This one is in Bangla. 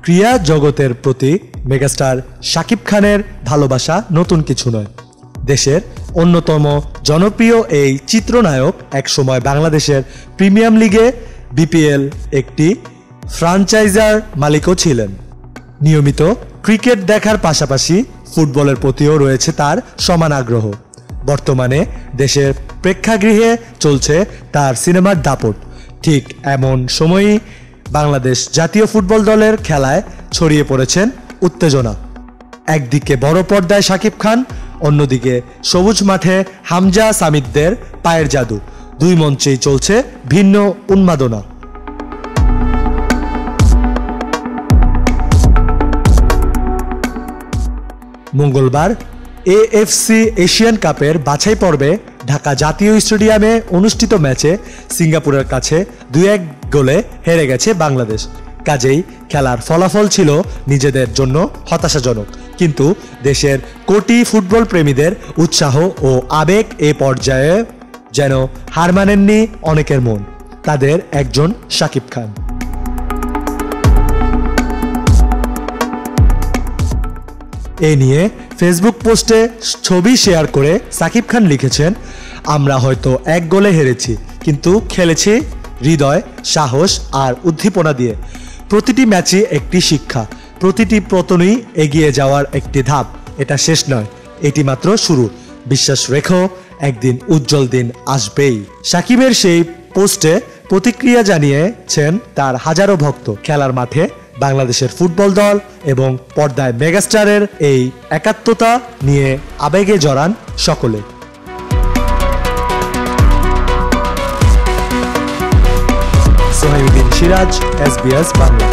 ক্রীড়া জগতের প্রতি মেগাস্টার শাকিব খানের ভালোবাসা নতুন কিছু নয়। দেশের অন্যতম জনপ্রিয় এই চিত্রনায়ক একসময় বাংলাদেশের প্রিমিয়ার লিগে বিপিএল একটি ফ্র্যাঞ্চাইজার মালিকও ছিলেন। নিয়মিত ক্রিকেট দেখার পাশাপাশি ফুটবলের প্রতিও রয়েছে তার সমান আগ্রহ। বর্তমানে দেশের প্রেক্ষাগৃহে চলছে তার সিনেমার দাপট। ঠিক এমন সময়ই বাংলাদেশ জাতীয় ফুটবল দলের খেলায় ছড়িয়ে পড়েছেন উত্তেজনা। একদিকে বড় পর্দায় শাকিব খান, অন্যদিকে সবুজ মাঠে হামজা সামিদদের পায়ের জাদু। দুই মঞ্চেই চলছে ভিন্ন উন্মাদনা। মঙ্গলবার এএফসি এশিয়ান কাপের বাছাই পর্বে ঢাকা জাতীয় স্টেডিয়ামে অনুষ্ঠিত ম্যাচে সিঙ্গাপুরের কাছে 2-1 গোলে হেরে গেছে বাংলাদেশ। কাজেই খেলার ফলাফল ছিল নিজেদের জন্য হতাশাজনক, কিন্তু দেশের কোটি ফুটবল প্রেমীদের উৎসাহ ও আবেগ এ পর্যায়ে যেন হার মানেননি অনেকের মন। তাদের একজন শাকিব খান। এ নিয়ে ফেসবুক পোস্টে ছবি শেয়ার করে শাকিব খান লিখেছেন, আমরা হয়তো 1 গোলে হেরেছি, কিন্তু খেলেছি হৃদয়, সাহস আর উদ্দীপনা দিয়ে। প্রতিটি ম্যাচই একটি শিক্ষা, প্রতিটি পতনই এগিয়ে যাওয়ার একটি ধাপ। এটা শেষ নয়, এটি মাত্র শুরু। বিশ্বাস রেখো, একদিন উজ্জ্বল দিন আসবেই। শাকিবের সেই পোস্টে প্রতিক্রিয়া জানিয়েছেন তার হাজারো ভক্ত। খেলার মাঠে বাংলাদেশের ফুটবল দল এবং পর্দায় মেগাস্টারের এই একাত্মতা নিয়ে আবেগে জড়ান সকলে। সোহাইউদ্দিন সিরাজ, SBS বাংলা।